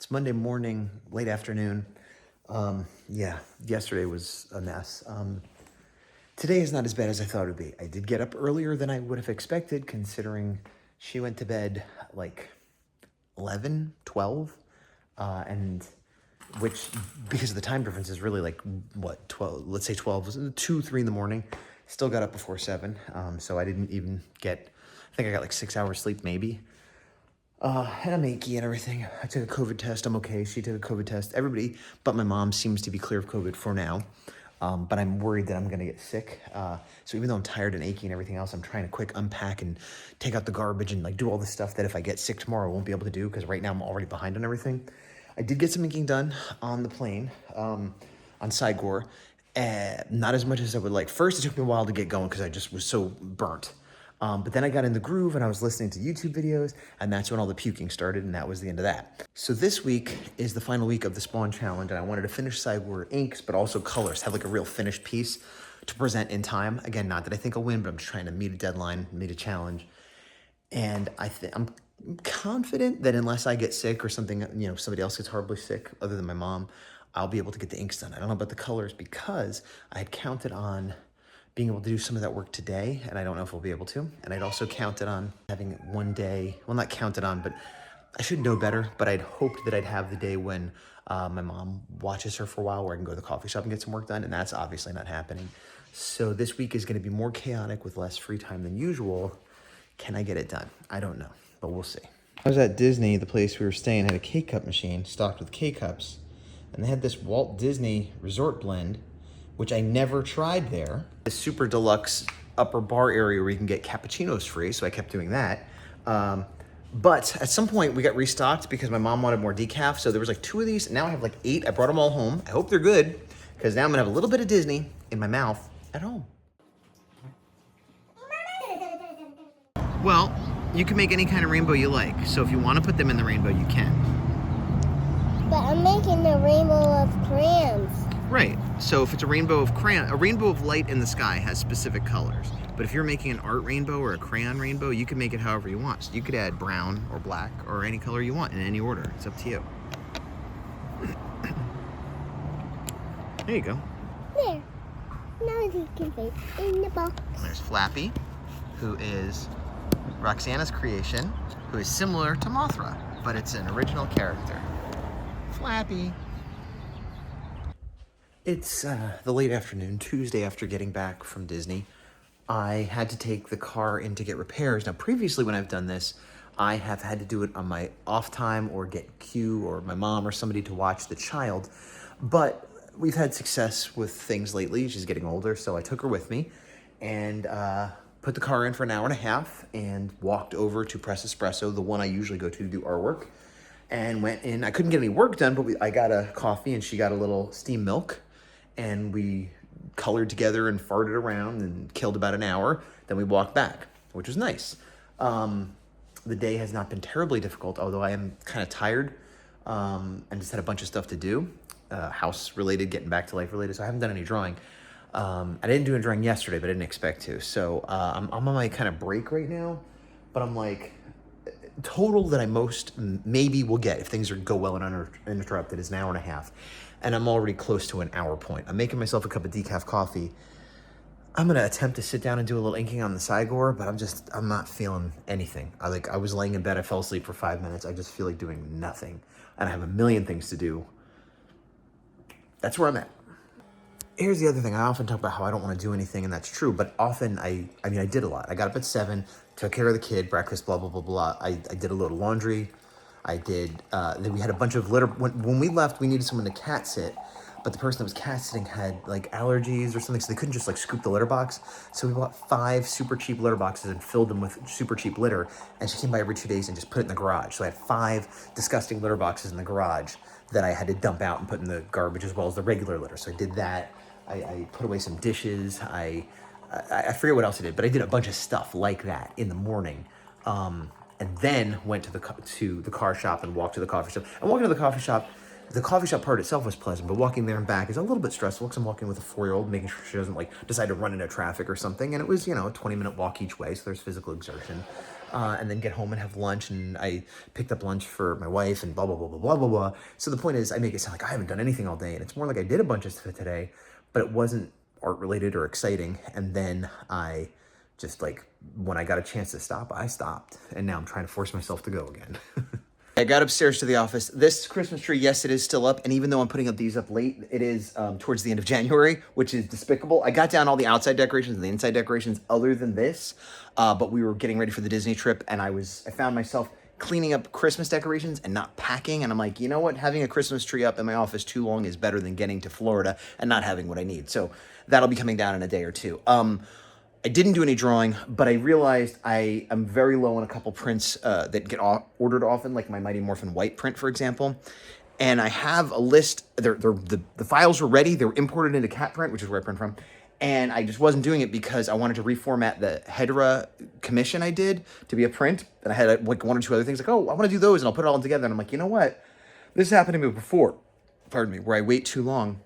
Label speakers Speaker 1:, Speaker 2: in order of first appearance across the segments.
Speaker 1: It's Monday morning, late afternoon. Yeah, yesterday was a mess. Today is not as bad as I thought it would be. I did get up earlier than I would have expected, considering she went to bed like 11, 12, and which, because of the time difference, is really like, what, 12, let's say 12, 2, 3 in the morning. Still got up before 7, so I didn't even get, I think I got like 6 hours sleep maybe. And I'm achy and everything. I took a COVID test. I'm okay. She took a COVID test. Everybody but my mom seems to be clear of COVID for now. But I'm worried that I'm going to get sick. So even though I'm tired and achy and everything else, I'm trying to quick unpack and take out the garbage and like do all the stuff that if I get sick tomorrow, I won't be able to do because right now I'm already behind on everything. I did get some inking done on the plane, on Sigor. Not as much as I would like. First, it took me a while to get going because I just was so burnt. But then I got in the groove and I was listening to YouTube videos, and that's when all the puking started, and that was the end of that. So this week is the final week of the Spawn Challenge, and I wanted to finish Sideward inks, but also colors, have like a real finished piece to present in time. Again, not that I think I'll win, but I'm just trying to meet a deadline, meet a challenge. And I'm confident that unless I get sick or something, somebody else gets horribly sick other than my mom, I'll be able to get the inks done. I don't know about the colors because I had counted on being able to do some of that work today, and I don't know if we'll be able to. And I'd also counted on having one day, well, not counted on, but I should know better, but I'd hoped that I'd have the day when my mom watches her for a while where I can go to the coffee shop and get some work done, and that's obviously not happening. So this week is gonna be more chaotic with less free time than usual. Can I get it done? I don't know, but we'll see. I was at Disney, the place we were staying, had a K-Cup machine stocked with K-Cups, and they had this Walt Disney Resort blend, which I never tried there. The super deluxe upper bar area where you can get cappuccinos free, so I kept doing that. But at some point we got restocked because my mom wanted more decaf, so there was like 2 of these, and now I have like 8. I brought them all home. I hope they're good, because now I'm gonna have a little bit of Disney in my mouth at home. Well, you can make any kind of rainbow you like, so if you want to put them in the rainbow, you can.
Speaker 2: But I'm making a rainbow of crayons.
Speaker 1: Right, so if it's a rainbow of crayon, a rainbow of light in the sky has specific colors. But if you're making an art rainbow or a crayon rainbow, you can make it however you want. So you could add brown or black or any color you want in any order. It's up to you. There you go.
Speaker 2: There. Now you can fit in the box.
Speaker 1: There's Flappy, who is Roxana's creation, who is similar to Mothra, but it's an original character. Flappy. It's the late afternoon, Tuesday after getting back from Disney. I had to take the car in to get repairs. Now, previously when I've done this, I have had to do it on my off time or get Q or my mom or somebody to watch the child. But we've had success with things lately. She's getting older, so I took her with me and put the car in for an hour and a half and walked over to Press Espresso, the one I usually go to do artwork, and went in. I couldn't get any work done, but I got a coffee and she got a little steamed milk. And we colored together and farted around and killed about an hour. Then we walked back, which was nice. The day has not been terribly difficult, although I am kind of tired and just had a bunch of stuff to do, house-related, getting back to life-related, so I haven't done any drawing. I didn't do a drawing yesterday, but I didn't expect to. So I'm on my kind of break right now, but I'm like, total that I most maybe will get if things go well and uninterrupted is an hour and a half. And I'm already close to an hour point. I'm making myself a cup of decaf coffee. I'm gonna attempt to sit down and do a little inking on the Sigor, but I'm not feeling anything. I was laying in bed, I fell asleep for 5 minutes. I just feel like doing nothing. And I have a million things to do. That's where I'm at. Here's the other thing. I often talk about how I don't want to do anything, and that's true, but often I did a lot. I got up at 7, took care of the kid, breakfast, blah, blah, blah, blah. I did a little laundry. I did, then we had a bunch of litter. When we left, we needed someone to cat sit, but the person that was cat sitting had like allergies or something, so they couldn't just like scoop the litter box. So we bought 5 super cheap litter boxes and filled them with super cheap litter, and she came by every 2 days and just put it in the garage. So I had 5 disgusting litter boxes in the garage that I had to dump out and put in the garbage as well as the regular litter. So I did that. I put away some dishes. I forget what else I did, but I did a bunch of stuff like that in the morning. And then went to the car shop and walked to the coffee shop. And walking to the coffee shop part itself was pleasant, but walking there and back is a little bit stressful because I'm walking with a 4-year-old, making sure she doesn't like decide to run into traffic or something. And it was, a 20-minute walk each way, so there's physical exertion. and then get home and have lunch. And I picked up lunch for my wife and blah, blah, blah, blah, blah, blah, blah. So the point is, I make it sound like I haven't done anything all day. And it's more like I did a bunch of stuff today, but it wasn't art related or exciting. And then I just like, when I got a chance to stop, I stopped. And now I'm trying to force myself to go again. I got upstairs to the office. This Christmas tree, yes, it is still up. And even though I'm putting these up late, it is towards the end of January, which is despicable. I got down all the outside decorations and the inside decorations other than this. But we were getting ready for the Disney trip, and I found myself cleaning up Christmas decorations and not packing. And I'm like, you know what? Having a Christmas tree up in my office too long is better than getting to Florida and not having what I need. So that'll be coming down in a day or two. I didn't do any drawing, but I realized I am very low on a couple prints that get ordered often, like my Mighty Morphin White print, for example. And I have a list. The files were ready. They were imported into Cat Print, which is where I print from. And I just wasn't doing it because I wanted to reformat the Hedera commission I did to be a print. And I had like one or two other things like, oh, I want to do those, and I'll put it all together. And I'm like, you know what? This happened to me before, pardon me, where I wait too long.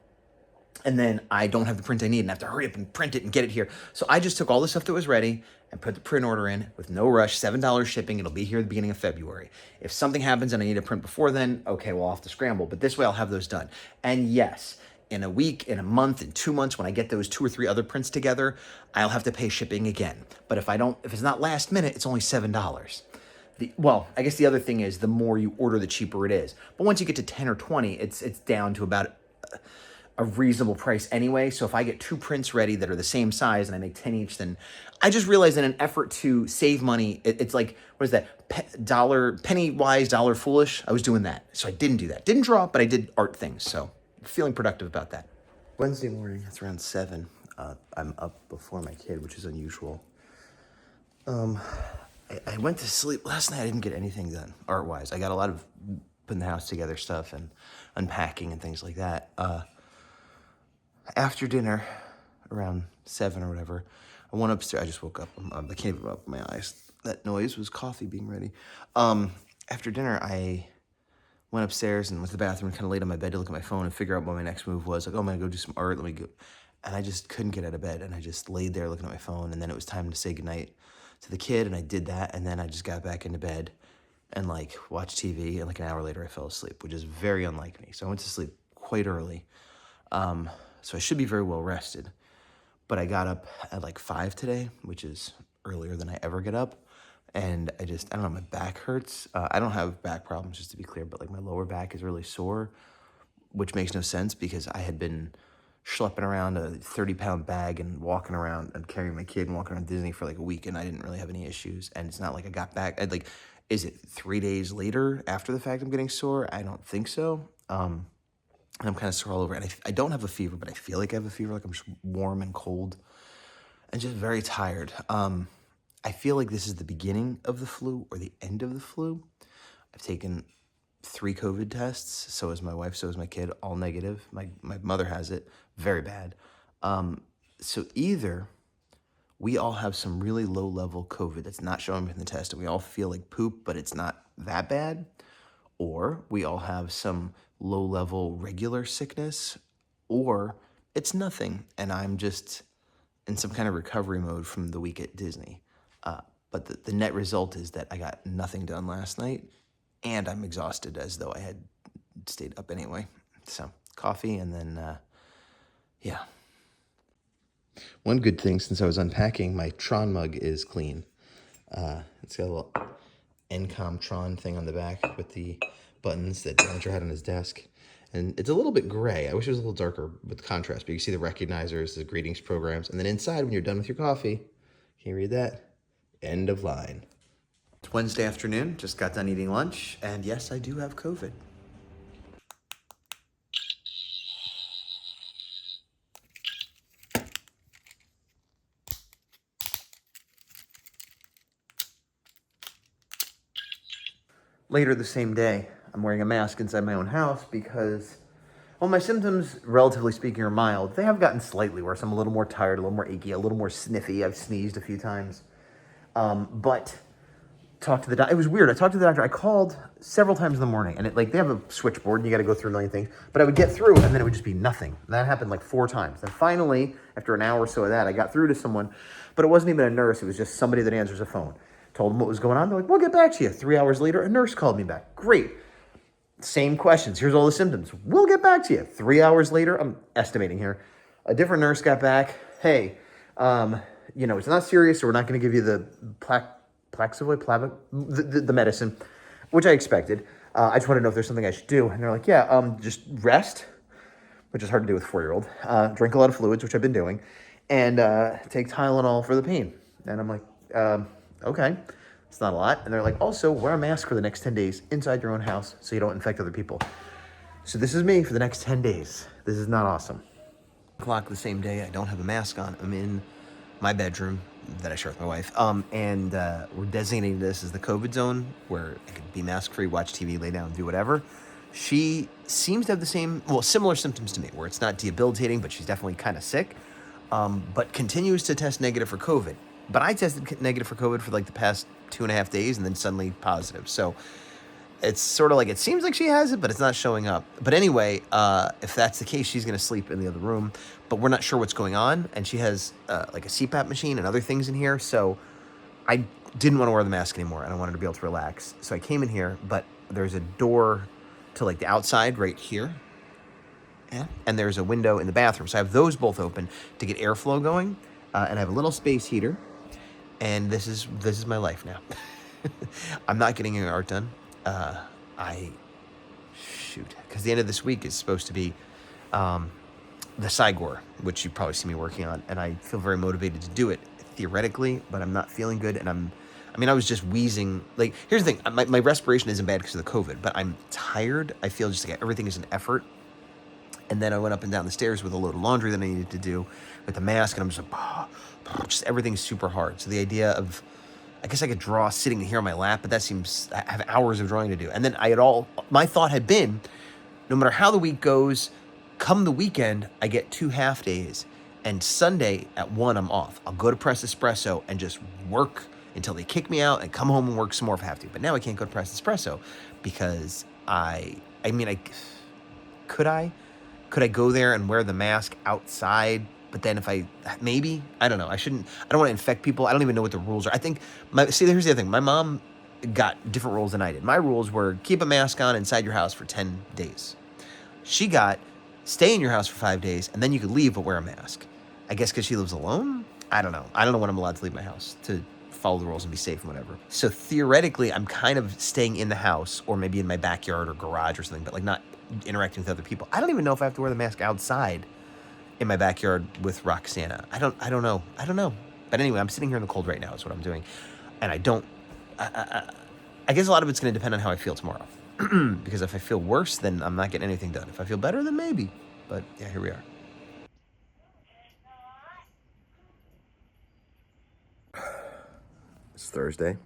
Speaker 1: And then I don't have the print I need and I have to hurry up and print it and get it here. So I just took all the stuff that was ready and put the print order in with no rush, $7 shipping. It'll be here at the beginning of February. If something happens and I need a print before then, okay, well, I'll have to scramble. But this way I'll have those done. And yes, in a week, in a month, in 2 months, when I get those 2 or 3 other prints together, I'll have to pay shipping again. But if it's not last minute, it's only $7. Well, I guess the other thing is the more you order, the cheaper it is. But once you get to 10 or 20, it's down to about a reasonable price anyway. So if I get 2 prints ready that are the same size and I make 10 each, then I just realized in an effort to save money, it's like, what is that? Penny wise, dollar foolish. I was doing that. So I didn't do that. Didn't draw, but I did art things. So feeling productive about that. Wednesday morning, it's around 7. I'm up before my kid, which is unusual. I went to sleep last night. I didn't get anything done art wise. I got a lot of putting the house together stuff and unpacking and things like that. After dinner, around 7 or whatever, I went upstairs. I just woke up. I can't even open my eyes. That noise was coffee being ready. After dinner, I went upstairs and went to the bathroom and kind of laid on my bed to look at my phone and figure out what my next move was. Like, oh, I'm going to go do some art. Let me go. And I just couldn't get out of bed. And I just laid there looking at my phone. And then it was time to say goodnight to the kid. And I did that. And then I just got back into bed and like watched TV. And like an hour later, I fell asleep, which is very unlike me. So I went to sleep quite early. So I should be very well rested. But I got up at like 5 today, which is earlier than I ever get up. And I don't know, my back hurts. I don't have back problems, just to be clear, but like my lower back is really sore, which makes no sense because I had been schlepping around a 30-pound bag and walking around and carrying my kid and walking around Disney for like a week, and I didn't really have any issues. And it's not like I got back. Is it 3 days later after the fact I'm getting sore? I don't think so. And I'm kind of sore all over. And I don't have a fever, but I feel like I have a fever, like I'm just warm and cold and just very tired. I feel like this is the beginning of the flu or the end of the flu. I've taken 3 COVID tests. So is my wife, so is my kid, all negative. My mother has it, very bad. So either we all have some really low-level COVID that's not showing up in the test, and we all feel like poop, but it's not that bad, or we all have some low-level regular sickness, or it's nothing, and I'm just in some kind of recovery mode from the week at Disney. But the net result is that I got nothing done last night, and I'm exhausted as though I had stayed up anyway. So coffee, and then, yeah. One good thing, since I was unpacking, my Tron mug is clean. It's got a little NCOM Tron thing on the back with the buttons that Andrew had on his desk. And it's a little bit gray. I wish it was a little darker with contrast, but you see the recognizers, the greetings programs, and then inside, when you're done with your coffee, can you read that? End of line. It's Wednesday afternoon, just got done eating lunch, and yes, I do have COVID. Later the same day, I'm wearing a mask inside my own house because, well, my symptoms, relatively speaking, are mild. They have gotten slightly worse. I'm a little more tired, a little more achy, a little more sniffy. I've sneezed a few times. But talked to the doctor. It was weird. I talked to the doctor. I called several times in the morning, and they have a switchboard, and you got to go through a million things. But I would get through, and then it would just be nothing. And that happened like 4 times. And finally, after an hour or so of that, I got through to someone, but it wasn't even a nurse. It was just somebody that answers a phone. Told them what was going on. They're like, we'll get back to you. 3 hours later, a nurse called me back. Great. Same questions. Here's all the symptoms. We'll get back to you. 3 hours later, I'm estimating here, a different nurse got back. Hey, it's not serious, so we're not going to give you the the medicine, which I expected. I just want to know if there's something I should do. And they're like, yeah, just rest, which is hard to do with a 4-year-old. Drink a lot of fluids, which I've been doing, and take Tylenol for the pain. And I'm like, okay. It's not a lot. And they're like, also, wear a mask for the next 10 days inside your own house so you don't infect other people. So this is me for the next 10 days. This is not awesome. O'clock the same day, I don't have a mask on. I'm in my bedroom that I share with my wife. And we're designating this as the COVID zone where I could be mask-free, watch TV, lay down, do whatever. She seems to have similar symptoms to me, where it's not debilitating, but she's definitely kind of sick, but continues to test negative for COVID. But I tested negative for COVID for like the past 2.5 days and then suddenly positive. So it's sort of like, it seems like she has it, but it's not showing up. But anyway, if that's the case, she's going to sleep in the other room, but we're not sure what's going on. And she has like a CPAP machine and other things in here. So I didn't want to wear the mask anymore and I wanted to be able to relax. So I came in here, but there's a door to like the outside right here. Yeah. And there's a window in the bathroom. So I have those both open to get airflow going. And I have a little space heater. And this is my life now. I'm not getting any art done. Because the end of this week is supposed to be the Sigor, which you probably see me working on, and I feel very motivated to do it theoretically, but I'm not feeling good, and I was just wheezing. Like, here's the thing, my respiration isn't bad because of the COVID, but I'm tired. I feel just like everything is an effort. And then I went up and down the stairs with a load of laundry that I needed to do with the mask, and I'm just like, just everything's super hard. So the idea of, I guess I could draw sitting here on my lap, but that seems, I have hours of drawing to do. And then my thought had been, no matter how the week goes, come the weekend, I get 2 half days. And Sunday at 1, I'm off. I'll go to Press Espresso and just work until they kick me out and come home and work some more if I have to. But now I can't go to Press Espresso because could I go there and wear the mask outside? But then I don't know. I don't want to infect people. I don't even know what the rules are. I think, here's the other thing. My mom got different rules than I did. My rules were keep a mask on inside your house for 10 days. She got stay in your house for 5 days, and then you could leave but wear a mask. I guess because she lives alone? I don't know. I don't know when I'm allowed to leave my house to follow the rules and be safe and whatever. So theoretically, I'm kind of staying in the house or maybe in my backyard or garage or something, but like not interacting with other people. I don't even know if I have to wear the mask outside in my backyard with Roxana. I don't know. But anyway, I'm sitting here in the cold right now is what I'm doing. And I guess a lot of it's going to depend on how I feel tomorrow. Because if I feel worse, then I'm not getting anything done. If I feel better, then maybe. But yeah, here we are. It's Thursday.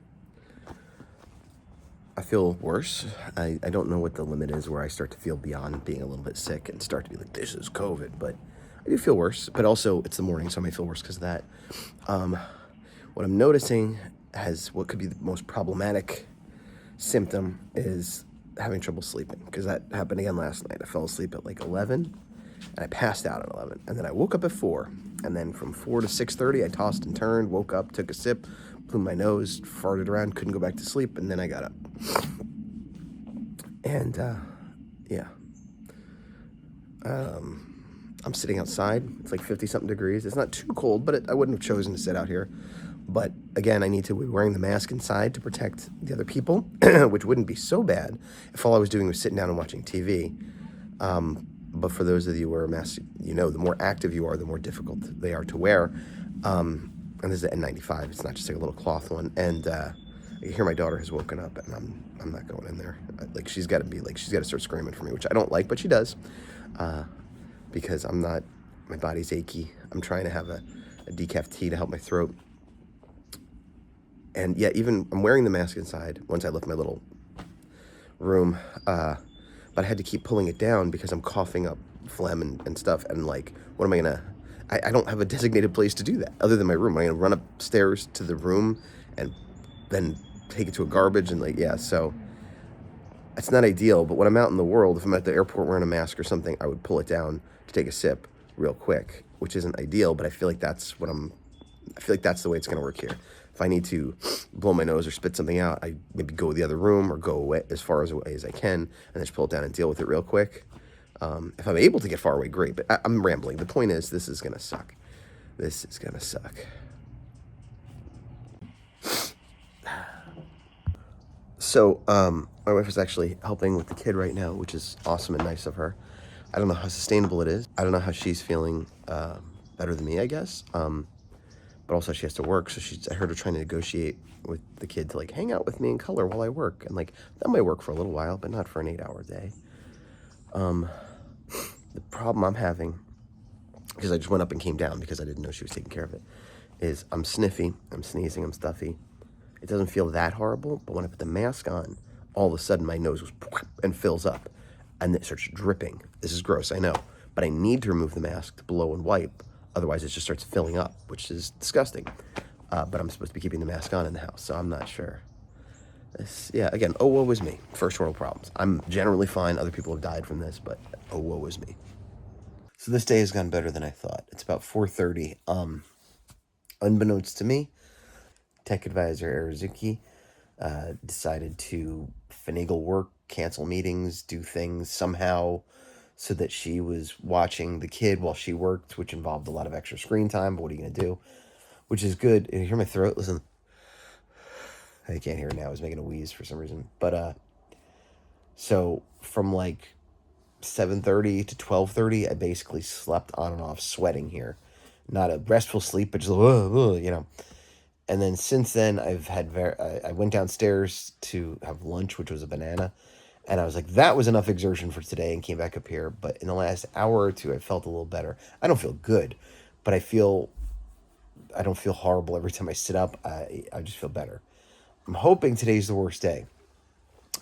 Speaker 1: I feel worse. I don't know what the limit is where I start to feel beyond being a little bit sick and start to be like, this is COVID. But I do feel worse. But also, it's the morning, so I may feel worse because of that. What I'm noticing as what could be the most problematic symptom is having trouble sleeping. Because that happened again last night. I fell asleep at like 11, and I passed out at 11. And then I woke up at 4. And then from 4 to 6:30, I tossed and turned, woke up, took a sip, blew my nose, farted around, couldn't go back to sleep, and then I got up. And, yeah. I'm sitting outside. It's like 50-something degrees. It's not too cold, but I wouldn't have chosen to sit out here. But, again, I need to be wearing the mask inside to protect the other people, which wouldn't be so bad if all I was doing was sitting down and watching TV. But for those of you who wear a mask, the more active you are, the more difficult they are to wear. And this is an N95. It's not just like a little cloth one. And I hear my daughter has woken up, and I'm not going in there. She's got to start screaming for me, which I don't like, but she does. Because my body's achy. I'm trying to have a decaf tea to help my throat. And yeah, even I'm wearing the mask inside once I left my little room. But I had to keep pulling it down because I'm coughing up phlegm and stuff. And what am I going to... I don't have a designated place to do that other than my room. I'm going to run upstairs to the room and then take it to a garbage so it's not ideal. But when I'm out in the world, if I'm at the airport wearing a mask or something, I would pull it down to take a sip real quick, which isn't ideal, but I feel like that's the way it's going to work here.
Speaker 3: If I need to blow my nose or spit something out, I maybe go to the other room or go away as far away as I can, and then just pull it down and deal with it real quick. If I'm able to get far away, great. But I'm rambling. The point is, this is gonna suck. This is gonna suck. So, my wife is actually helping with the kid right now, which is awesome and nice of her. I don't know how sustainable it is. I don't know how she's feeling better than me, I guess. But also she has to work, so I heard her trying to negotiate with the kid to, like, hang out with me in color while I work. And, like, that might work for a little while, but not for an 8-hour day. The problem I'm having, because I just went up and came down because I didn't know she was taking care of it, is I'm sniffy, I'm sneezing, I'm stuffy. It doesn't feel that horrible, but when I put the mask on, all of a sudden my nose was and fills up, and it starts dripping. This is gross, I know, but I need to remove the mask to blow and wipe, otherwise it just starts filling up, which is disgusting. But I'm supposed to be keeping the mask on in the house, so I'm not sure. Yeah, again, oh, woe is me. First world problems. I'm generally fine. Other people have died from this, but oh, woe is me. So this day has gone better than I thought. It's about 4:30. Unbeknownst to me, Tech Advisor Arazuki decided to finagle work, cancel meetings, do things somehow so that she was watching the kid while she worked, which involved a lot of extra screen time. But what are you going to do? Which is good. You hear my throat? Listen. I can't hear it now. I was making a wheeze for some reason. But, so from like 7:30 to 12:30, I basically slept on and off sweating here. Not a restful sleep, but just, you know. And then since then, I've had I went downstairs to have lunch, which was a banana. And I was like, that was enough exertion for today, and came back up here. But in the last hour or two, I felt a little better. I don't feel good, but I don't feel horrible every time I sit up. I just feel better. I'm hoping today's the worst day,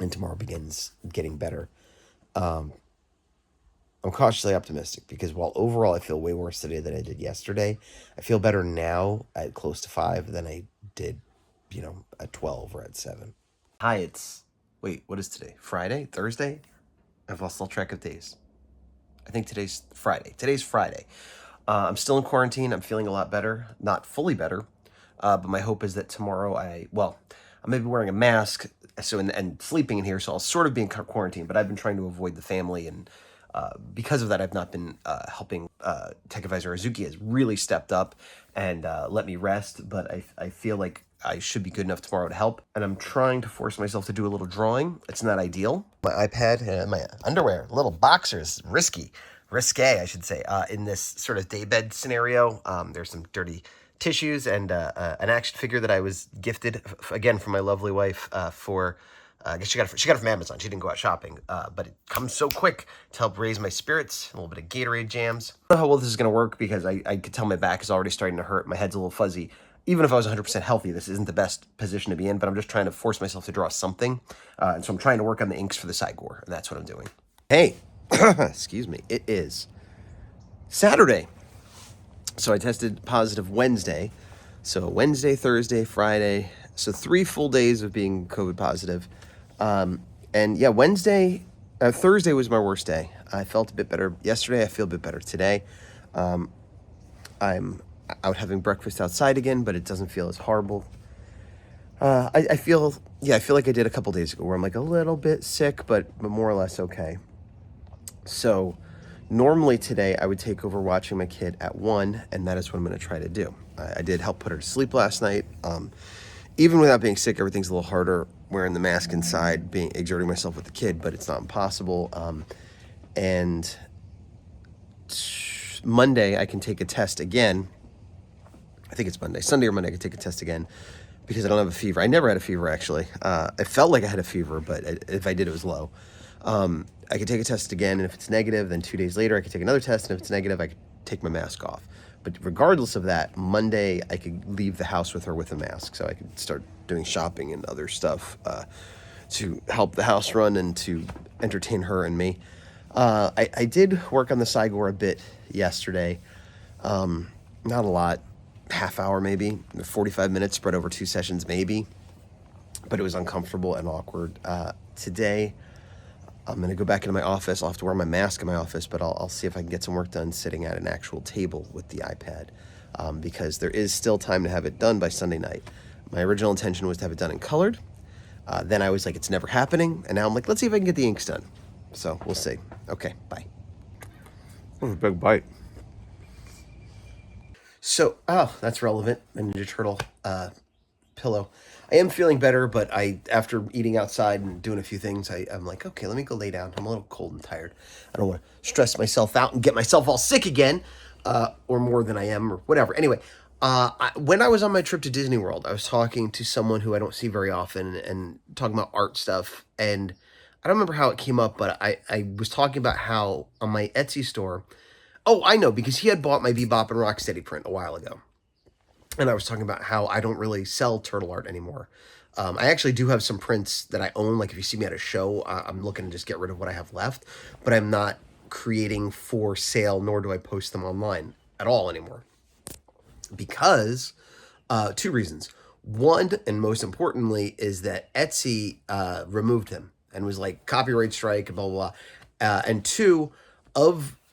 Speaker 3: and tomorrow begins getting better. I'm cautiously optimistic, because while overall I feel way worse today than I did yesterday, I feel better now at close to 5 than I did, at 12 or at 7. Hi, wait, what is today? Friday? Thursday? I've lost all track of days. I think today's Friday. Today's Friday. I'm still in quarantine. I'm feeling a lot better. Not fully better, but my hope is that tomorrow I'm maybe wearing a mask and sleeping in here, so I'll sort of be in quarantine, but I've been trying to avoid the family, and because of that, I've not been helping. Tech Advisor Azuki has really stepped up and let me rest, but I feel like I should be good enough tomorrow to help, and I'm trying to force myself to do a little drawing. It's not ideal. My iPad and my underwear, little boxers, risque, I should say, in this sort of daybed scenario. There's some dirty tissues and an action figure that I was gifted again from my lovely wife for. I guess she got it from Amazon. She didn't go out shopping, but it comes so quick to help raise my spirits. A little bit of Gatorade jams. I don't know how well this is going to work, because I could tell my back is already starting to hurt. My head's a little fuzzy. Even if I was 100% healthy, this isn't the best position to be in, but I'm just trying to force myself to draw something. And so I'm trying to work on the inks for the Sigor, and that's what I'm doing. Hey, excuse me. It is Saturday. So I tested positive Wednesday. So Wednesday, Thursday, Friday. So 3 full days of being COVID positive. And yeah, Thursday was my worst day. I felt a bit better yesterday. I feel a bit better today. I'm out having breakfast outside again, but it doesn't feel as horrible. I feel like I did a couple days ago, where I'm like a little bit sick, but more or less okay. So normally today I would take over watching my kid at 1, and that is what I'm going to try to do. I did help put her to sleep last night. Even without being sick, everything's a little harder wearing the mask inside, exerting myself with the kid, but it's not impossible. And Monday I can take a test again. I think it's Monday. Sunday or Monday I can take a test again, because I don't have a fever. I never had a fever, actually. I felt like I had a fever, but if I did, it was low. I could take a test again, and if it's negative, then 2 days later I could take another test, and if it's negative, I could take my mask off. But regardless of that, Monday I could leave the house with her with a mask, so I could start doing shopping and other stuff to help the house run and to entertain her and me. I did work on the Sigor a bit yesterday. Not a lot. Half hour maybe, 45 minutes spread over 2 sessions maybe, but it was uncomfortable and awkward. Today I'm going to go back into my office. I'll have to wear my mask in my office, but I'll see if I can get some work done sitting at an actual table with the iPad, because there is still time to have it done by Sunday night. My original intention was to have it done in colored. Then I was like, it's never happening. And now I'm like, let's see if I can get the inks done. So we'll see. Okay, bye. That was a big bite. So, oh, that's relevant. My Ninja Turtle pillow. I am feeling better, but after eating outside and doing a few things, I'm like, okay, let me go lay down. I'm a little cold and tired. I don't want to stress myself out and get myself all sick again, or more than I am, or whatever. Anyway, when I was on my trip to Disney World, I was talking to someone who I don't see very often and talking about art stuff. And I don't remember how it came up, but I was talking about how on my Etsy store, oh, I know, because he had bought my Bebop and Rocksteady print a while ago. And I was talking about how I don't really sell turtle art anymore. I actually do have some prints that I own. Like if you see me at a show, I'm looking to just get rid of what I have left. But I'm not creating for sale, nor do I post them online at all anymore. Because two reasons. One, and most importantly, is that Etsy removed them and was like, copyright strike, blah, blah, blah. And two,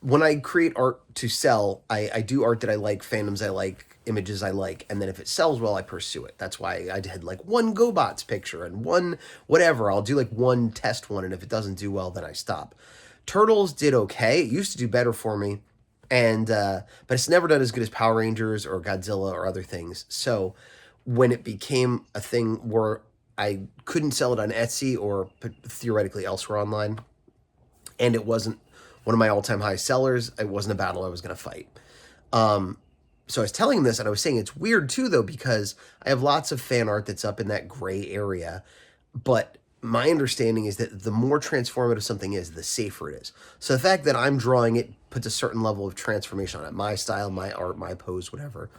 Speaker 3: when I create art to sell, I do art that I like, fandoms I like, images I like, and then if it sells well, I pursue it. That's why I did like one GoBots picture and one whatever. I'll do like one test one, and if it doesn't do well, then I stop. Turtles did okay. It used to do better for me, and but it's never done as good as Power Rangers or Godzilla or other things. So when it became a thing where I couldn't sell it on Etsy or theoretically elsewhere online, and it wasn't one of my all-time high sellers, it wasn't a battle I was going to fight. So I was telling him this, and I was saying it's weird too, though, because I have lots of fan art that's up in that gray area, but my understanding is that the more transformative something is, the safer it is. So the fact that I'm drawing it puts a certain level of transformation on it, my style, my art, my pose, whatever.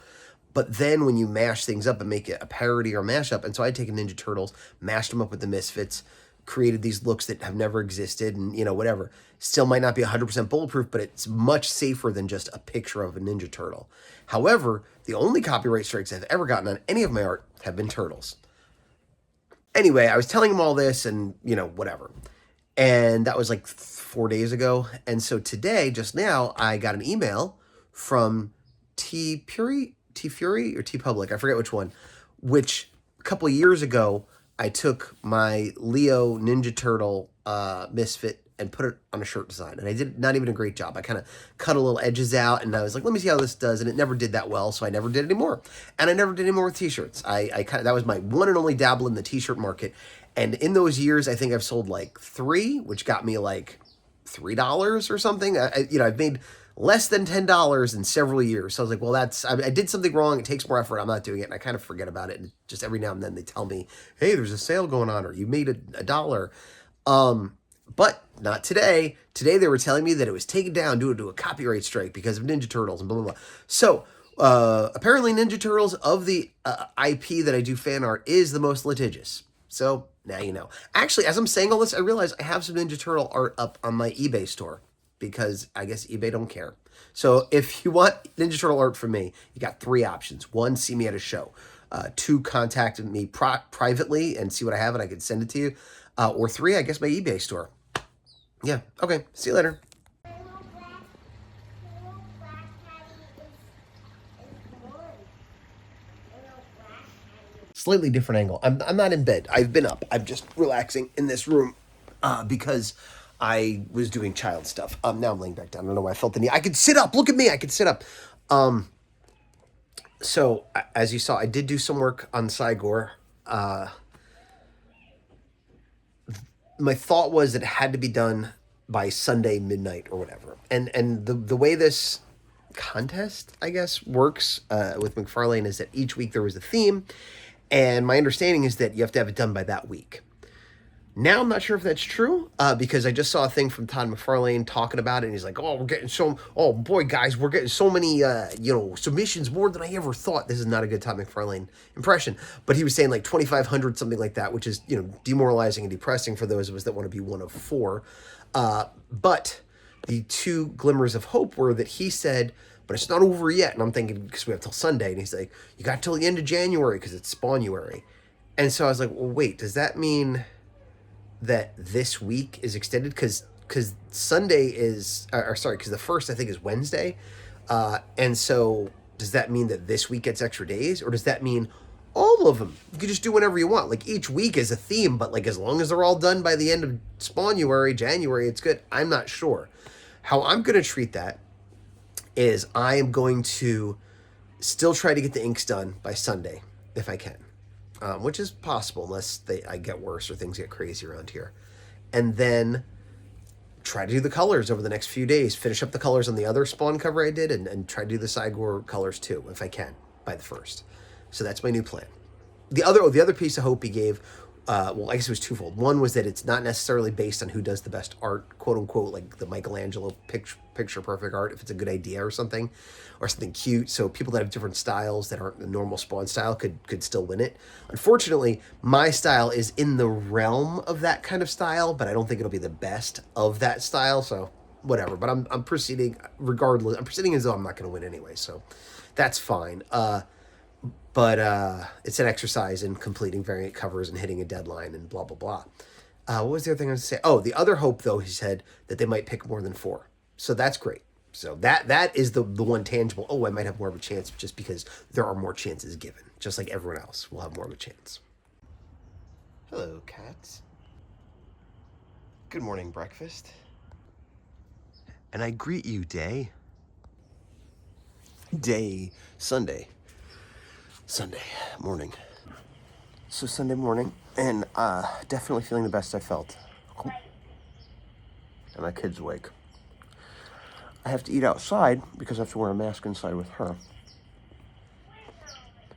Speaker 3: But then when you mash things up and make it a parody or a mashup, and so I'd taken Ninja Turtles, mashed them up with the Misfits, created these looks that have never existed, and whatever. Still might not be 100% bulletproof, but it's much safer than just a picture of a Ninja Turtle. However, the only copyright strikes I've ever gotten on any of my art have been turtles. Anyway, I was telling him all this and, whatever. And that was like 4 days ago. And so today, just now, I got an email from T Fury or T Public, I forget which one, which a couple of years ago, I took my Leo Ninja Turtle Misfit and put it on a shirt design. And I did not even a great job. I kind of cut a little edges out, and I was like, let me see how this does. And it never did that well, so I never did it anymore. And I never did any more with t-shirts. That was my one and only dabble in the t-shirt market. And in those years, I think I've sold like 3, which got me like $3 or something. I've made less than $10 in several years. So I was like, well, I did something wrong. It takes more effort. I'm not doing it. And I kind of forget about it. And just every now and then they tell me, hey, there's a sale going on, or you made a dollar. But not today. Today they were telling me that it was taken down due to a copyright strike because of Ninja Turtles and blah, blah, blah. So apparently Ninja Turtles of the IP that I do fan art is the most litigious. So now you know. Actually, as I'm saying all this, I realize I have some Ninja Turtle art up on my eBay store because I guess eBay don't care. So if you want Ninja Turtle art from me, you got 3 options. 1, see me at a show. 2, contact me privately and see what I have and I can send it to you. Or 3, I guess my eBay store. Yeah, okay. See you later. Slightly different angle. I'm not in bed. I've been up. I'm just relaxing in this room because I was doing child stuff. Now I'm laying back down. I don't know why I felt the need. I could sit up. Look at me. I could sit up. So, as you saw, I did do some work on Cygor. My thought was that it had to be done by Sunday midnight or whatever. And the way this contest, I guess, works with McFarlane is that each week there was a theme. And my understanding is that you have to have it done by that week. Now I'm not sure if that's true because I just saw a thing from Todd McFarlane talking about it. And he's like, oh boy, guys, we're getting so many, submissions, more than I ever thought. This is not a good Todd McFarlane impression. But he was saying like 2,500, something like that, which is, demoralizing and depressing for those of us that want to be one of 4. But the 2 glimmers of hope were that he said, but it's not over yet. And I'm thinking, because we have till Sunday. And he's like, you got till the end of January because it's Spawnuary. And so I was like, well, wait, does that mean that this week is extended? Because Sunday is, because the 1st, I think, is Wednesday. And so does that mean that this week gets extra days? Or does that mean All of them. You can just do whenever you want. Like each week is a theme, but like as long as they're all done by the end of Spawnuary, January, it's good. I'm not sure. How I'm going to treat that is I am going to still try to get the inks done by Sunday if I can, which is possible unless I get worse or things get crazy around here. And then try to do the colors over the next few days. Finish up the colors on the other Spawn cover I did and try to do the Sigor colors too if I can by the 1st. So that's my new plan. The other piece of hope he gave, well, I guess it was twofold. One was that it's not necessarily based on who does the best art, quote unquote, like the Michelangelo picture perfect art, if it's a good idea or something cute. So people that have different styles that aren't the normal Spawn style could still win it. Unfortunately, my style is in the realm of that kind of style, but I don't think it'll be the best of that style. So whatever. But I'm proceeding regardless. I'm proceeding as though I'm not going to win anyway. So that's fine. But it's an exercise in completing variant covers and hitting a deadline and blah, blah, blah. What was the other thing I was going to say? Oh, the other hope, though, he said that they might pick more than 4. So that's great. So that is the one tangible, oh, I might have more of a chance just because there are more chances given. Just like everyone else will have more of a chance. Hello, cats. Good morning, breakfast. And I greet you, Sunday morning. So Sunday morning, and definitely feeling the best I felt. And my kid's awake. I have to eat outside because I have to wear a mask inside with her.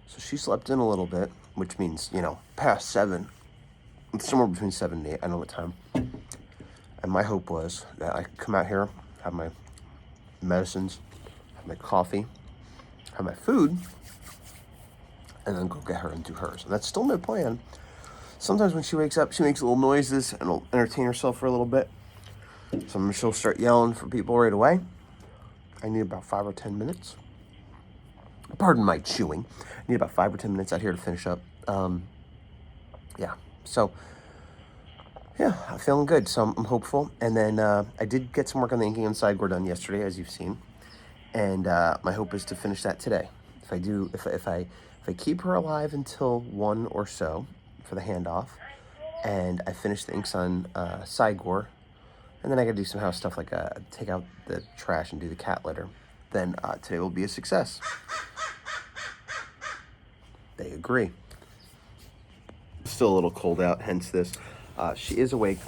Speaker 3: So she slept in a little bit, which means, past 7. It's somewhere between 7 and 8, I know what time. And my hope was that I could come out here, have my medicines, have my coffee, have my food, and then go get her and do hers. And that's still my plan. Sometimes when she wakes up, she makes little noises and will entertain herself for a little bit. Sometimes she'll start yelling for people right away. I need about 5 or 10 minutes. Pardon my chewing. I need about 5 or 10 minutes out here to finish up. So, I'm feeling good. So I'm hopeful. And then I did get some work on the inking on Sigor done yesterday, as you've seen. And my hope is to finish that today. If I keep her alive until 1 or so for the handoff, and I finish the inks on Sigor, and then I gotta do some house stuff like take out the trash and do the cat litter, then today will be a success. They agree. Still a little cold out, hence this. She is awake.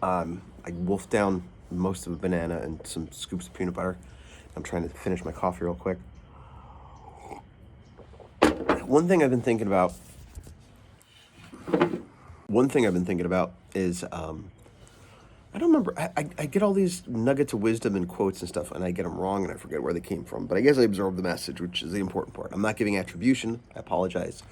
Speaker 3: I wolfed down most of a banana and some scoops of peanut butter. I'm trying to finish my coffee real quick. One thing I've been thinking about is, I don't remember, I get all these nuggets of wisdom and quotes and stuff, and I get them wrong, and I forget where they came from. But I guess I absorbed the message, which is the important part. I'm not giving attribution. I apologize.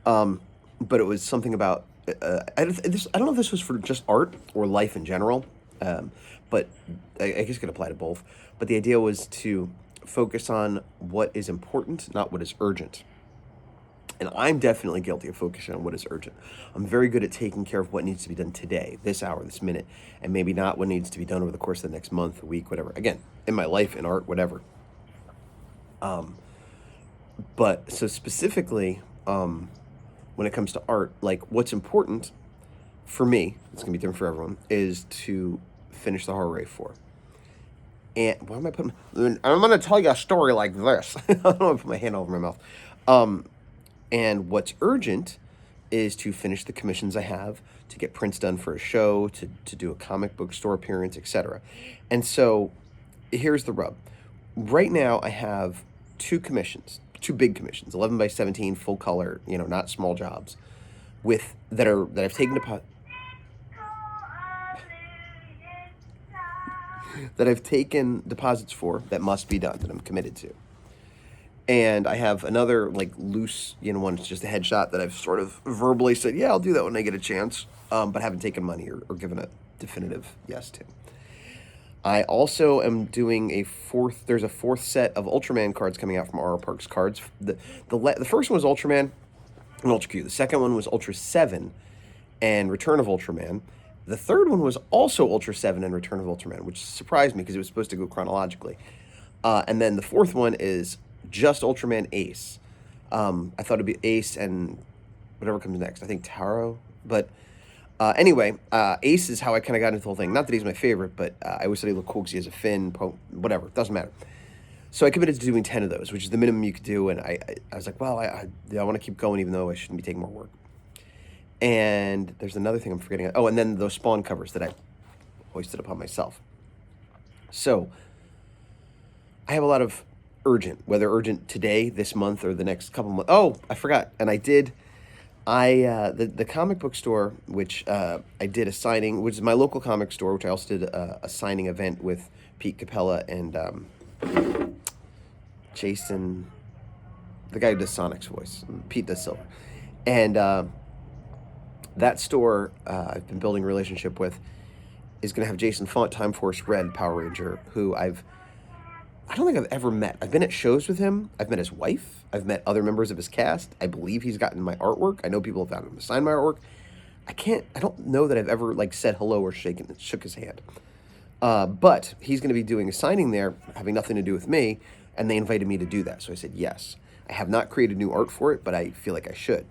Speaker 3: But it was something about, I don't know if this was for just art or life in general, but I guess it could apply to both. But the idea was to focus on what is important, not what is urgent. And I'm definitely guilty of focusing on what is urgent. I'm very good at taking care of what needs to be done today, this hour, this minute, and maybe not what needs to be done over the course of the next month, week, whatever. Again, in my life, in art, whatever. But so specifically, when it comes to art, like what's important for me, it's gonna be different for everyone, is to finish the Horror Ray 4. And why am I putting? I'm gonna tell you a story like this. I don't want to put my hand over my mouth. And what's urgent is to finish the commissions I have, to get prints done for a show, to do a comic book store appearance, etc. And so here's the rub. Right now I have 2 commissions, 2 big commissions, 11 by 17, full color, not small jobs, that I've taken deposits for, that must be done, that I'm committed to. And I have another loose, one that's just a headshot that I've sort of verbally said, yeah, I'll do that when I get a chance, but haven't taken money or given a definitive yes to. I also am doing there's a 4th set of Ultraman cards coming out from RR Parks Cards. The first one was Ultraman and Ultra Q. The second one was Ultra 7 and Return of Ultraman. The third one was also Ultra 7 and Return of Ultraman, which surprised me because it was supposed to go chronologically. And then the 4th one is just Ultraman Ace. I thought it'd be Ace and whatever comes next. I think Taro. But anyway, Ace is how I kind of got into the whole thing. Not that he's my favorite, but I always thought he looked cool because he has a fin, whatever. Doesn't matter. So I committed to doing 10 of those, which is the minimum you could do. And I was like, well, I want to keep going even though I shouldn't be taking more work. And there's another thing I'm forgetting. Oh, and then those Spawn covers that I hoisted upon myself. So I have a lot of urgent, whether urgent today, this month, or the next couple months. Oh, I forgot. And I did, the comic book store, which I did a signing, which is my local comic store, which I also did a signing event with Pete Capella and Jason, the guy who does Sonic's voice. Pete does Silver. And that store I've been building a relationship with is going to have Jason Font, Time Force Red Power Ranger, who I don't think I've ever met. I've been at shows with him. I've met his wife. I've met other members of his cast. I believe he's gotten my artwork. I know people have found him to sign my artwork. I don't know that I've ever like said hello or shook his hand. But he's going to be doing a signing there, having nothing to do with me, and they invited me to do that. So I said yes. I have not created new art for it, but I feel like I should.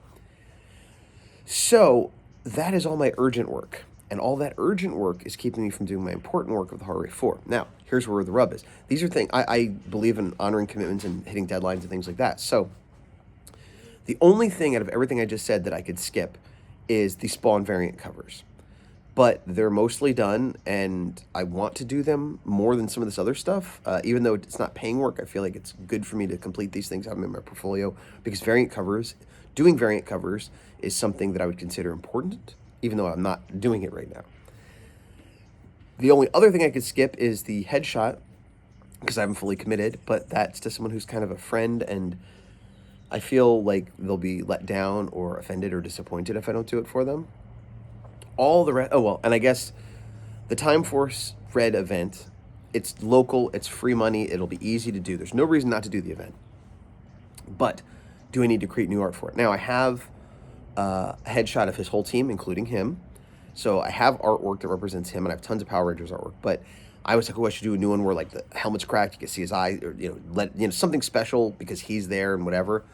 Speaker 3: So that is all my urgent work. And all that urgent work is keeping me from doing my important work of the Horror Wave 4. Now, here's where the rub is. These are things, I believe in honoring commitments and hitting deadlines and things like that. So the only thing out of everything I just said that I could skip is the Spawn variant covers. But they're mostly done, and I want to do them more than some of this other stuff. Even though it's not paying work, I feel like it's good for me to complete these things, have them in my portfolio, because doing variant covers is something that I would consider important, even though I'm not doing it right now. The only other thing I could skip is the headshot, because I haven't fully committed, but that's to someone who's kind of a friend, and I feel like they'll be let down or offended or disappointed if I don't do it for them. All the rest, oh well, and I guess the Time Force Red event, it's local, it's free money, it'll be easy to do. There's no reason not to do the event. But do I need to create new art for it? Now I have a headshot of his whole team, including him. So I have artwork that represents him, and I have tons of Power Rangers artwork. But I was like, oh, I should do a new one where like the helmet's cracked, you can see his eye, or something special because he's there and whatever.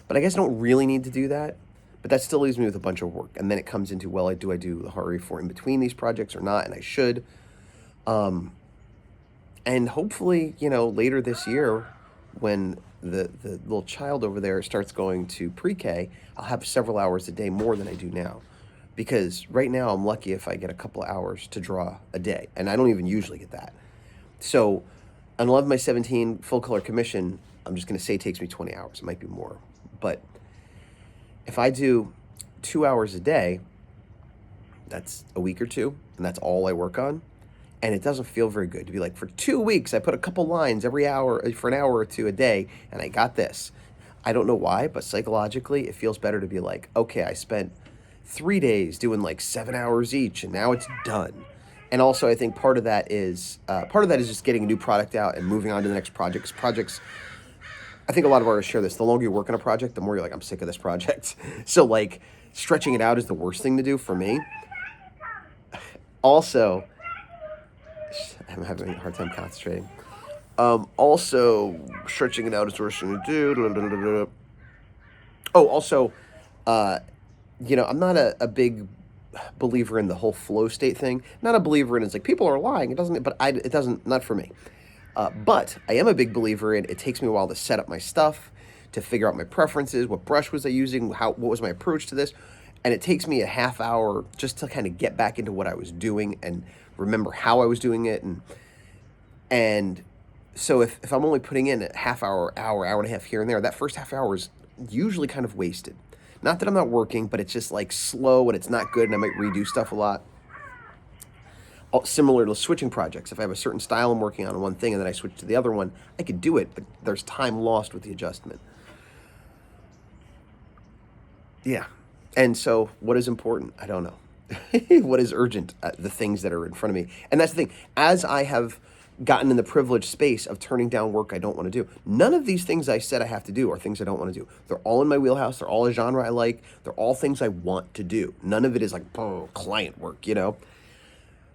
Speaker 3: But I guess I don't really need to do that. But that still leaves me with a bunch of work. And then it comes into, well, do I do the Horror Wave 4 in between these projects or not? And I should. And hopefully, later this year, when the little child over there starts going to pre-K, I'll have several hours a day more than I do now. Because right now I'm lucky if I get a couple of hours to draw a day. And I don't even usually get that. So on 11 by 17 full color commission, I'm just going to say it takes me 20 hours. It might be more. But if I do 2 hours a day, that's a week or two, and that's all I work on. And it doesn't feel very good to be like, for 2 weeks, I put a couple lines every hour for an hour or two a day, and I got this. I don't know why, but psychologically, it feels better to be like, okay, I spent 3 days doing like 7 hours each, and now it's done. And also, I think part of that is just getting a new product out and moving on to the next project. 'Cause projects, I think a lot of artists share this. The longer you work on a project, the more you're like, I'm sick of this project. So like stretching it out is the worst thing to do for me. Also, I'm having a hard time concentrating. Also, stretching it out is the worst thing to do. Oh, also, I'm not a big believer in the whole flow state thing. Not a believer in it's like people are lying. It doesn't, not for me. But I am a big believer in it takes me a while to set up my stuff, to figure out my preferences, what brush was I using, what was my approach to this. And it takes me a half hour just to kind of get back into what I was doing and remember how I was doing it. And so if I'm only putting in a half hour and a half here and there, that first half hour is usually kind of wasted. Not that I'm not working, but it's just like slow and it's not good and I might redo stuff a lot. Similar to switching projects. If I have a certain style I'm working on one thing and then I switch to the other one, I could do it, but there's time lost with the adjustment. Yeah. And so what is important? I don't know. What is urgent? The things that are in front of me. And that's the thing. As I have gotten in the privileged space of turning down work I don't want to do, none of these things I said I have to do are things I don't want to do. They're all in my wheelhouse. They're all a genre I like. They're all things I want to do. None of it is like, client work,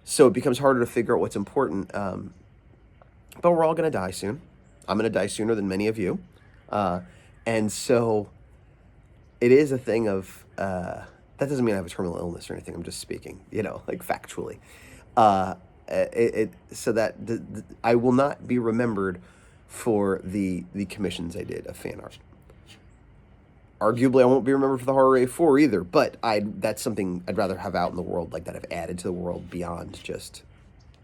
Speaker 3: So it becomes harder to figure out what's important. But we're all going to die soon. I'm going to die sooner than many of you. And And so it is a thing of, that doesn't mean I have a terminal illness or anything. I'm just speaking, like factually. So that I will not be remembered for the commissions I did of fan art. Arguably, I won't be remembered for the Horror Ray 4 either, but that's something I'd rather have out in the world, like that I've added to the world beyond just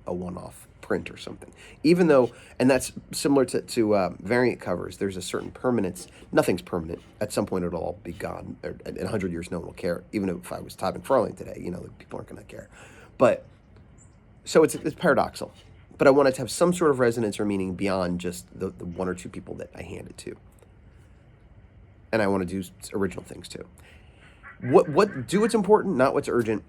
Speaker 3: a one-off print or something. Even though, and that's similar to variant covers, there's a certain permanence. Nothing's permanent. At some point, it'll all be gone. Or in 100 years, no one will care. Even if I was Todd McFarlane today, people aren't going to care. But, so it's paradoxical. But I want it to have some sort of resonance or meaning beyond just the one or two people that I hand it to. And I want to do original things too. Do what's important, not what's urgent.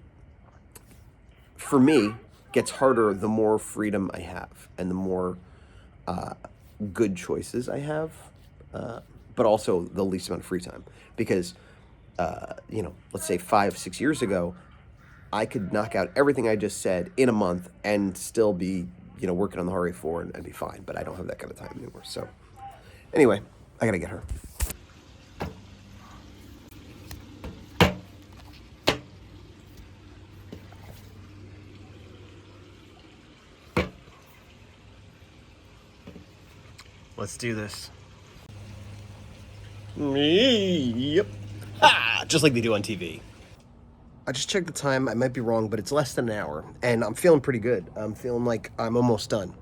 Speaker 3: For me, gets harder the more freedom I have and the more good choices I have, but also the least amount of free time. Because, let's say 5-6 years ago, I could knock out everything I just said in a month and still be, working on the Horror 4 and be fine. But I don't have that kind of time anymore. So anyway, I got to get her. Let's do this. Yep. Ha! Just like they do on TV. I just checked the time. I might be wrong, but it's less than an hour. And I'm feeling pretty good. I'm feeling like I'm almost done.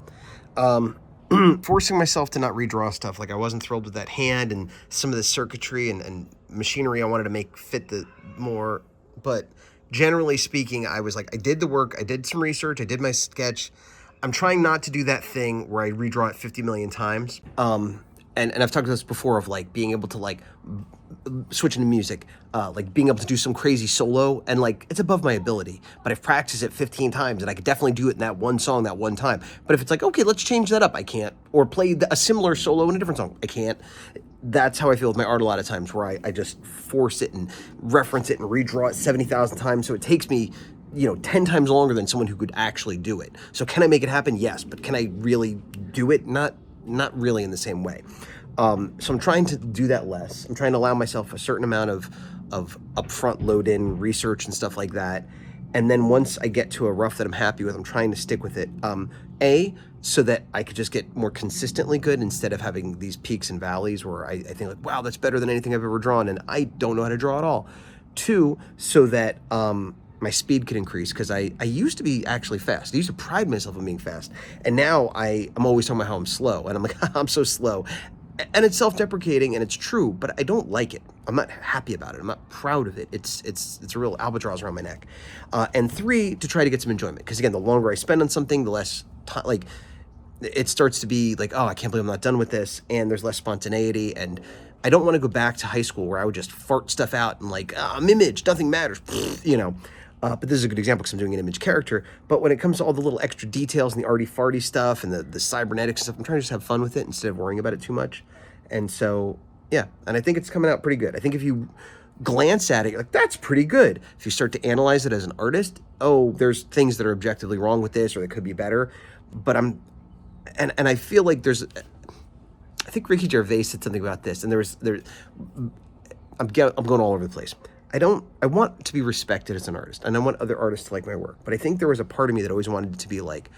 Speaker 3: Forcing myself to not redraw stuff. Like I wasn't thrilled with that hand and some of the circuitry and machinery I wanted to make fit the more. But generally speaking, I was like, I did the work. I did some research. I did my sketch. I'm trying not to do that thing where I redraw it 50 million times. And I've talked about this before of like being able to like switch into music, like being able to do some crazy solo and like it's above my ability, but I've practiced it 15 times and I could definitely do it in that one song that one time. But if it's like, okay, let's change that up, I can't. Or play a similar solo in a different song, I can't. That's how I feel with my art a lot of times, where I just force it and reference it and redraw it 70,000 times. So it takes me 10 times longer than someone who could actually do it. So can I make it happen? Yes. But can I really do it? Not really in the same way. So I'm trying to do that less. I'm trying to allow myself a certain amount of upfront load in research and stuff like that. And then once I get to a rough that I'm happy with, I'm trying to stick with it. So that I could just get more consistently good instead of having these peaks and valleys where I think like, wow, that's better than anything I've ever drawn. And I don't know how to draw at all. 2, so that, my speed could increase, because I used to be actually fast. I used to pride myself on being fast. And now I'm always talking about how I'm slow. And I'm like, I'm so slow. And it's self-deprecating and it's true, but I don't like it. I'm not happy about it. I'm not proud of it. It's a real albatross around my neck. And 3, to try to get some enjoyment. Because again, the longer I spend on something, the less time, like it starts to be like, oh, I can't believe I'm not done with this. And there's less spontaneity. And I don't want to go back to high school where I would just fart stuff out and like, I'm Image, nothing matters, But this is a good example because I'm doing an Image character. But when it comes to all the little extra details and the arty-farty stuff and the cybernetics stuff, I'm trying to just have fun with it instead of worrying about it too much. And so, yeah. And I think it's coming out pretty good. I think if you glance at it, you're like, that's pretty good. If you start to analyze it as an artist, oh, there's things that are objectively wrong with this or that could be better. But and I feel like I think Ricky Gervais said something about this. And I'm going all over the place. I want to be respected as an artist, and I want other artists to like my work. But I think there was a part of me that always wanted it to be like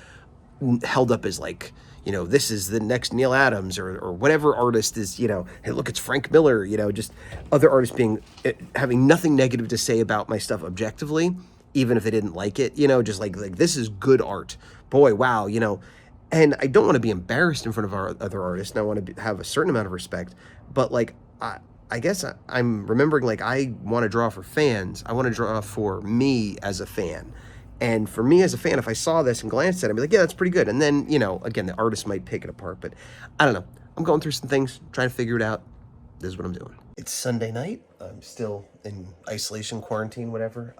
Speaker 3: held up as like, this is the next Neil Adams or whatever artist is, hey, look, it's Frank Miller, just other artists having nothing negative to say about my stuff objectively, even if they didn't like it, just like this is good art. Boy, wow, and I don't want to be embarrassed in front of our other artists, and I want to have a certain amount of respect, but like, I guess I'm remembering, like, I want to draw for fans. I want to draw for me as a fan. And for me as a fan, if I saw this and glanced at it, I'd be like, yeah, that's pretty good. And then, again, the artist might pick it apart. But I don't know. I'm going through some things, trying to figure it out. This is what I'm doing. It's Sunday night. I'm still in isolation, quarantine, whatever.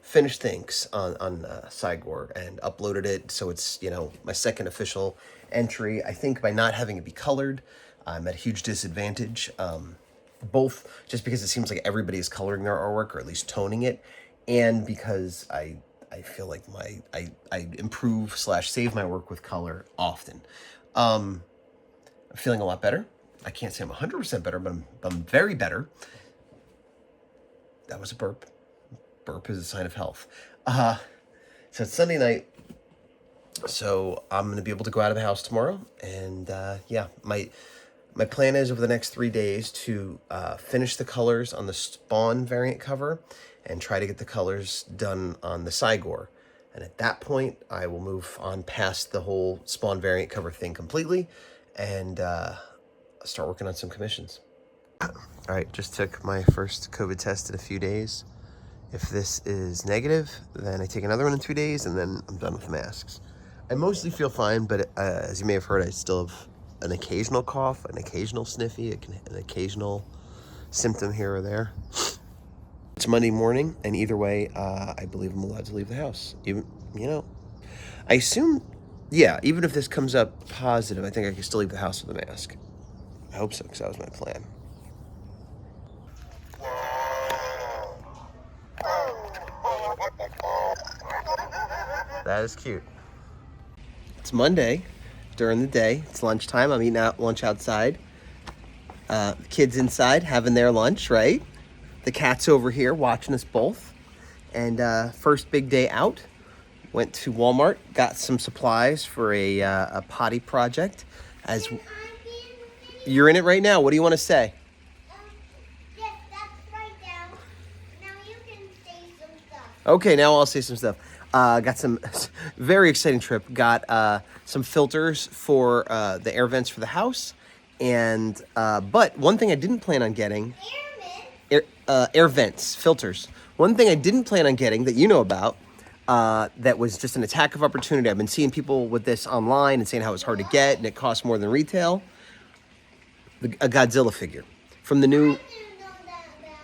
Speaker 3: Finished things on Sidewar and uploaded it. So it's, my second official entry. I think by not having it be colored, I'm at a huge disadvantage. Both just because it seems like everybody is coloring their artwork or at least toning it, and because I feel like I improve / save my work with color often. I'm feeling a lot better. I can't say I'm 100% better, but I'm very better. That was a burp. Burp is a sign of health. So it's Sunday night. So I'm going to be able to go out of the house tomorrow. And yeah, my plan is over the next 3 days to finish the colors on the Spawn variant cover and try to get the colors done on the Cygor. And at that point, I will move on past the whole Spawn variant cover thing completely and start working on some commissions. All right, just took my first COVID test in a few days. If this is negative, then I take another one in 2 days, and then I'm done with masks. I mostly feel fine, but as you may have heard, I still have an occasional cough, an occasional sniffy, an occasional symptom here or there. It's Monday morning, and either way, I believe I'm allowed to leave the house. Even, I assume, yeah, even if this comes up positive, I think I can still leave the house with a mask. I hope so, because that was my plan. That is cute. It's Monday during the day. It's lunchtime. I'm eating lunch outside. Kids inside having their lunch, right? The cat's over here watching us both. And first big day out. Went to Walmart, got some supplies for a potty project. As you're in it right now, what do you want to say?
Speaker 2: Yes, that's right now. Now you can say some stuff.
Speaker 3: Okay, now I'll say some stuff. Got some very exciting trip. Got some filters for the air vents for the house, and but one thing I didn't plan on getting, air vents, filters. One thing I didn't plan on getting that you know about, that was just an attack of opportunity. I've been seeing people with this online and saying how it's hard to get and it costs more than retail. A Godzilla figure from the new.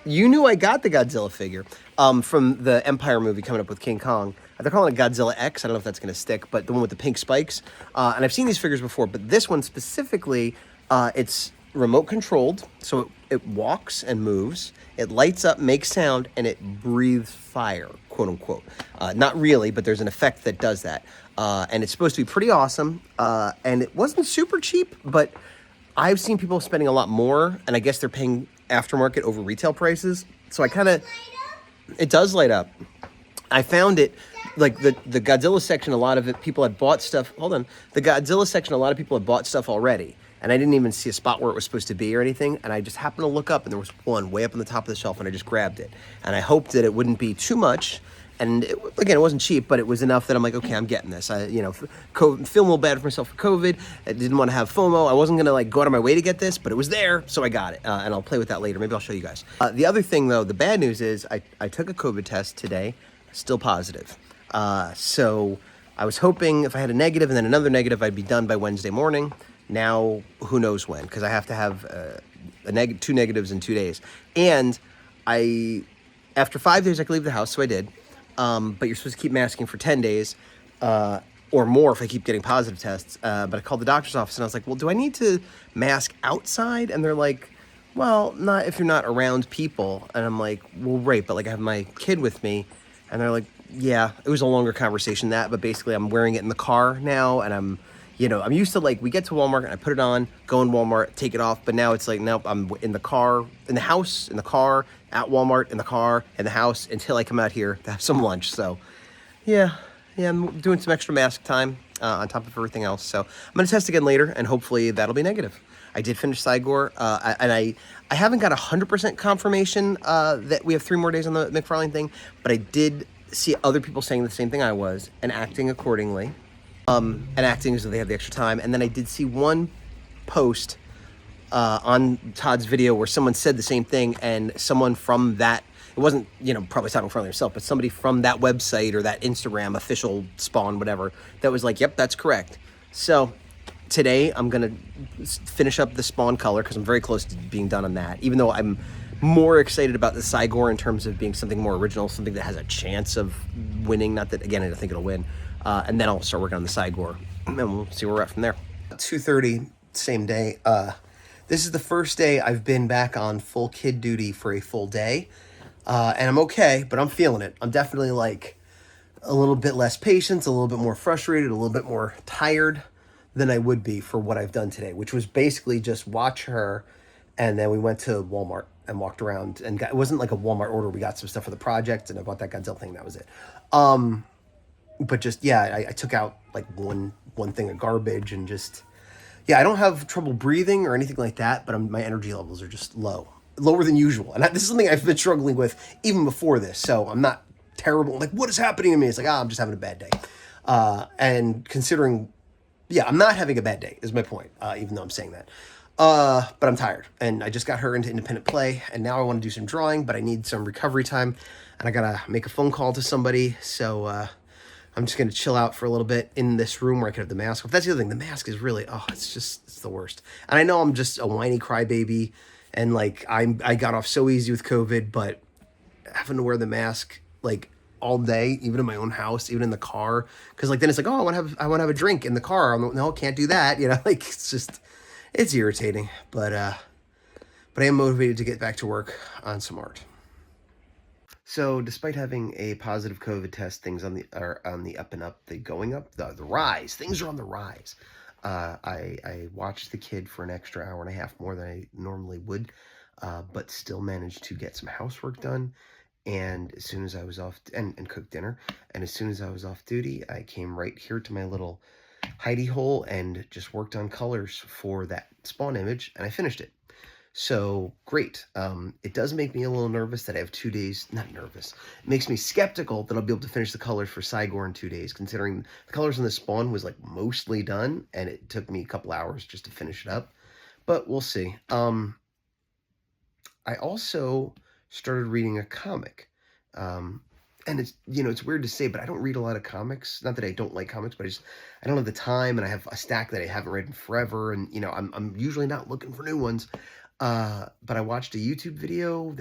Speaker 3: You knew I got the Godzilla figure from the Empire movie coming up with King Kong. They're calling it Godzilla X. I don't know if that's going to stick, but the one with the pink spikes. And I've seen these figures before, but this one specifically, it's remote controlled. So it walks and moves. It lights up, makes sound, and it breathes fire, quote unquote. Not really, but there's an effect that does that. And it's supposed to be pretty awesome. And it wasn't super cheap, but I've seen people spending a lot more, and I guess they're paying aftermarket over retail prices. So I kind of, it does light up. I found it, like the Godzilla section, a lot of it, people had bought stuff. Hold on. The Godzilla section, a lot of people had bought stuff already. And I didn't even see a spot where it was supposed to be or anything. And I just happened to look up, and there was one way up on the top of the shelf, and I just grabbed it. And I hoped that it wouldn't be too much. And again, it wasn't cheap, but it was enough that I'm like, okay, I'm getting this. I, feeling a little bad for myself for COVID. I didn't want to have FOMO. I wasn't going to go out of my way to get this, but it was there, so I got it. And I'll play with that later. Maybe I'll show you guys. The other thing, though, the bad news is I took a COVID test today, still positive. So I was hoping if I had a negative and then another negative, I'd be done by Wednesday morning. Now, who knows when, because I have to have two negatives in 2 days. And after 5 days, I could leave the house, so I did. But you're supposed to keep masking for 10 days or more if I keep getting positive tests. But I called the doctor's office and I was like, well, do I need to mask outside? And they're like, well, not if you're not around people. And I'm like, well, right, but I have my kid with me. And they're like, yeah, it was a longer conversation than that, but basically I'm wearing it in the car now, and I'm used to we get to Walmart and I put it on, go in Walmart, take it off, but now it's nope, I'm in the car, in the house, in the car, at Walmart, in the car, in the house, until I come out here to have some lunch. So yeah, I'm doing some extra mask time on top of everything else. So I'm going to test again later, and hopefully that'll be negative. I did finish Cygor, and I haven't got 100% confirmation that we have 3 more days on the McFarlane thing, but I did see other people saying the same thing I was and acting accordingly, and acting as though they have the extra time. And then I did see one post on Todd's video where someone said the same thing, and someone from that, it wasn't, probably Todd McFarlane himself, but somebody from that website or that Instagram official Spawn, whatever, that was like, yep, that's correct. So today I'm going to finish up the Spawn color because I'm very close to being done on that, even though I'm more excited about the Cygor in terms of being something more original, something that has a chance of winning. Not that, again, I don't think it'll win. And then I'll start working on the Cygor, and we'll see where we're at from there. 2:30, same day. This is the first day I've been back on full kid duty for a full day. And I'm okay, but I'm feeling it. I'm definitely a little bit less patience, a little bit more frustrated, a little bit more tired than I would be for what I've done today, which was basically just watch her. And then we went to Walmart and walked around and it wasn't like a Walmart order. We got some stuff for the project and I bought that Godzilla thing. That was it. But just, yeah, I took out like one thing of garbage and just, yeah, I don't have trouble breathing or anything like that, but my energy levels are just lower than usual. And this is something I've been struggling with even before this. So I'm not terrible. Like, what is happening to me? It's like, I'm just having a bad day. And considering, yeah, I'm not having a bad day is my point, even though I'm saying that. But I'm tired and I just got her into independent play and now I want to do some drawing, but I need some recovery time and I gotta make a phone call to somebody. So, I'm just going to chill out for a little bit in this room where I can have the mask off. That's the other thing. The mask is really, it's the worst. And I know I'm just a whiny crybaby and like I got off so easy with COVID, but having to wear the mask like all day, even in my own house, even in the car, because like then it's like, oh, I want to have a drink in the car. No, can't do that. You know, like it's irritating. But I am motivated to get back to work on some art. So, despite having a positive COVID test, things are on the up and up, the rise. Things are on the rise. I watched the kid for an extra hour and a half more than I normally would, but still managed to get some housework done. And as soon as I was off and cooked dinner, and as soon as I was off duty, I came right here to my little hidey hole and just worked on colors for that spawn image, and I finished it. So great. It does make me a little nervous that I have 2 days, not nervous. It makes me skeptical that I'll be able to finish the colors for Sigor in 2 days, considering the colors in the spawn was like mostly done and it took me a couple hours just to finish it up, but we'll see. I also started reading a comic. And it's, it's weird to say, but I don't read a lot of comics. Not that I don't like comics, but I don't have the time and I have a stack that I haven't read in forever. And, I'm usually not looking for new ones. But I watched a YouTube video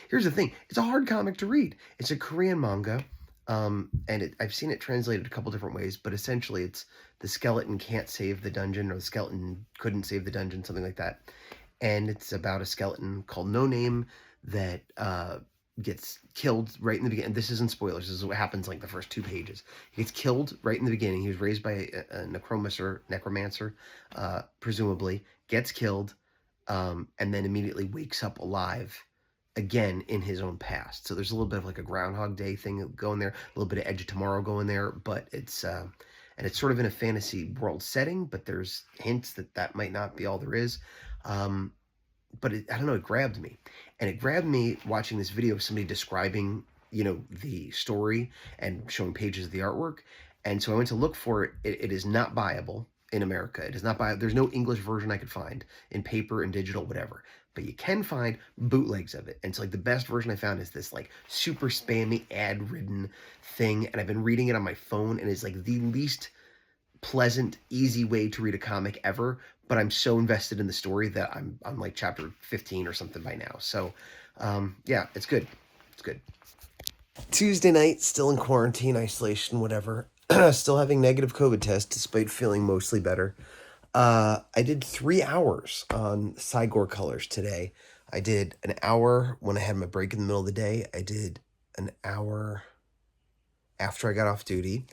Speaker 3: here's the thing. It's a hard comic to read. It's a Korean manga. And I've seen it translated a couple different ways, but essentially it's the skeleton can't save the dungeon or the skeleton couldn't save the dungeon, something like that. And it's about a skeleton called No Name that, gets killed right in the beginning. This isn't spoilers. This is what happens like the first 2 pages. He gets killed right in the beginning. He was raised by a necromancer, presumably, gets killed, and then immediately wakes up alive again in his own past. So there's a little bit of like a Groundhog Day thing going there, a little bit of Edge of Tomorrow going there, but it's and it's sort of in a fantasy world setting, but there's hints that might not be all there is. But I don't know, it grabbed me. And it grabbed me watching this video of somebody describing, the story and showing pages of the artwork. And so I went to look for it. It is not buyable in America. It is not buyable. There's no English version I could find in paper and digital, whatever. But you can find bootlegs of it. And so like the best version I found is this like super spammy ad-ridden thing. And I've been reading it on my phone and it's like the least pleasant, easy way to read a comic ever, but I'm so invested in the story that I'm like chapter 15 or something by now. So, yeah, it's good. It's good. Tuesday night, still in quarantine, isolation, whatever. Still having negative COVID tests, despite feeling mostly better. I did 3 hours on Sigor colors today. I did an hour when I had my break in the middle of the day. I did an hour after I got off duty.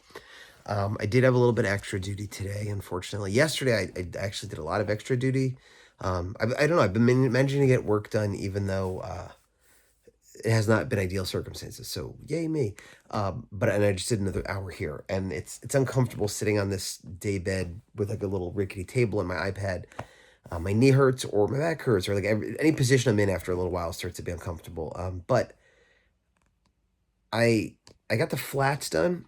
Speaker 3: I did have a little bit extra duty today, unfortunately. Yesterday, I actually did a lot of extra duty. I don't know. I've been managing to get work done, even though it has not been ideal circumstances. So, yay me. And I just did another hour here. And it's uncomfortable sitting on this day bed with like a little rickety table and my iPad. My knee hurts or my back hurts or like any position I'm in after a little while starts to be uncomfortable. But I got the flats done.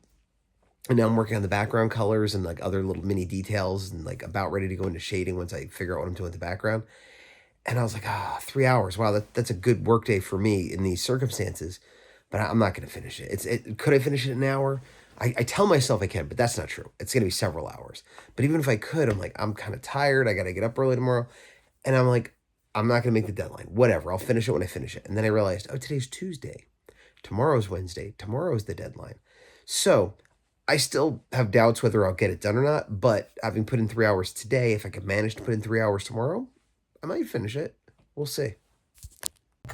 Speaker 3: And now I'm working on the background colors and like other little mini details and like about ready to go into shading once I figure out what I'm doing with the background. And I was like, 3 hours. Wow, that's a good work day for me in these circumstances. But I'm not going to finish it. Could I finish it in an hour? I tell myself I can, but that's not true. It's going to be several hours. But even if I could, I'm like, I'm kind of tired. I got to get up early tomorrow. And I'm like, I'm not going to make the deadline. Whatever. I'll finish it when I finish it. And then I realized, today's Tuesday. Tomorrow's Wednesday. Tomorrow's the deadline. So I still have doubts whether I'll get it done or not, but having put in 3 hours today, if I could manage to put in 3 hours tomorrow, I might finish it. We'll see.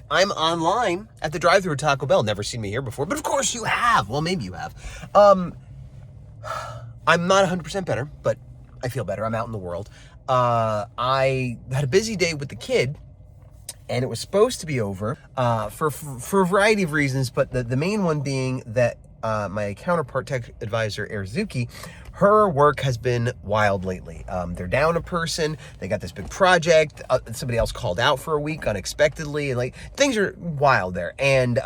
Speaker 3: I'm online at the drive-thru at Taco Bell. Never seen me here before, but of course you have. Well, maybe you have. I'm not 100% better, but I feel better. I'm out in the world. I had a busy day with the kid, and it was supposed to be over for a variety of reasons, but the main one being that my counterpart tech advisor, Erzuki, her work has been wild lately. They're down a person. They got this big project. Somebody else called out for a week unexpectedly, and like things are wild there. And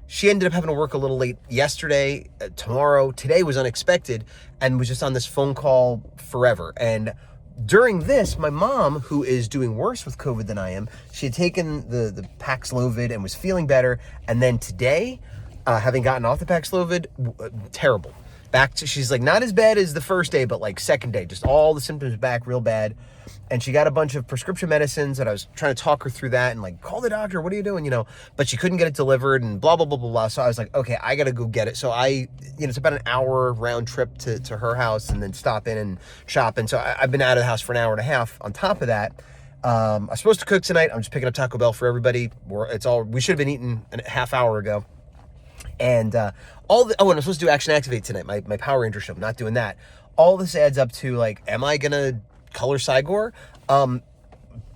Speaker 3: she ended up having to work a little late yesterday, tomorrow. Today was unexpected, and was just on this phone call forever. And during this, my mom, who is doing worse with COVID than I am, she had taken the Paxlovid and was feeling better. And then today, having gotten off the Paxlovid, terrible. Back to, she's like, not as bad as the first day, but like second day, just all the symptoms back real bad. And she got a bunch of prescription medicines, and I was trying to talk her through that and like, call the doctor, what are you doing, you know? But she couldn't get it delivered and blah, blah, blah, blah, blah. So I was like, okay, I gotta go get it. So it's about an hour round trip to her house and then stop in and shop. And so I've been out of the house for an hour and a half. On top of that, I'm supposed to cook tonight. I'm just picking up Taco Bell for everybody. We should have been eating a half hour ago. And and I'm supposed to do Action Activate tonight, my Power Ranger show. I'm not doing that. All this adds up to like, am I gonna color Cygor?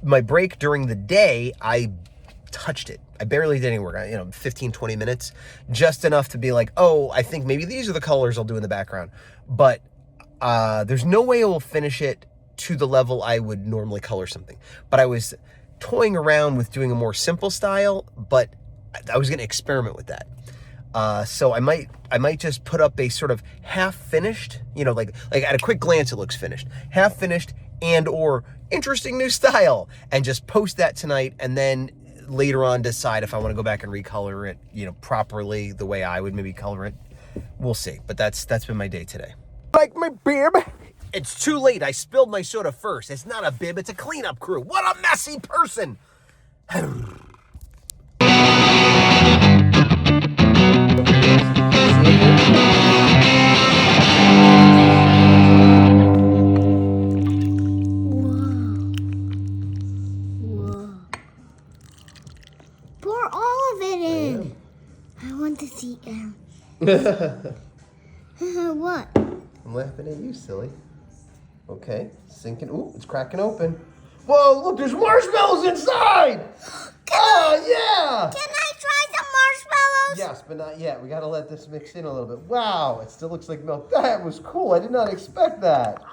Speaker 3: My break during the day, I touched it. I barely did any work, 15, 20 minutes, just enough to be like, oh, I think maybe these are the colors I'll do in the background. But there's no way I will finish it to the level I would normally color something. But I was toying around with doing a more simple style, but I was gonna experiment with that. So I might just put up a sort of half finished, like at a quick glance it looks finished, half finished and or interesting new style, and just post that tonight, and then later on decide if I want to go back and recolor it, properly the way I would maybe color it. We'll see. But that's been my day today. Like my bib. It's too late. I spilled my soda first. It's not a bib, it's a cleanup crew. What a messy person.
Speaker 2: Pour all of it in. I want to see it. What?
Speaker 3: I'm laughing at you, silly. Okay, sinking. Ooh, it's cracking open. Whoa, look, there's marshmallows inside! Oh, yeah!
Speaker 2: Can I try some marshmallows?
Speaker 3: Yes, but not yet. We gotta let this mix in a little bit. Wow, it still looks like milk. That was cool. I did not expect that.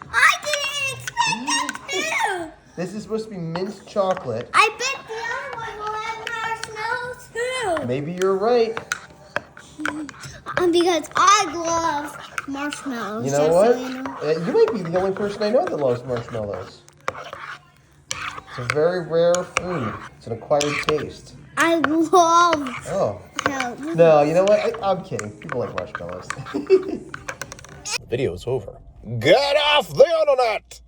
Speaker 2: I didn't expect that too.
Speaker 3: This is supposed to be minced chocolate.
Speaker 2: I bet the other one will have marshmallows too.
Speaker 3: Maybe you're right.
Speaker 2: Because I love marshmallows.
Speaker 3: You know what?
Speaker 2: So you know.
Speaker 3: You might be the only person I know that loves marshmallows. It's a very rare food. It's an acquired taste.
Speaker 2: I love.
Speaker 3: Oh.
Speaker 2: How,
Speaker 3: No, you know what? I'm kidding. People like marshmallows. The video's over. Get off the internet!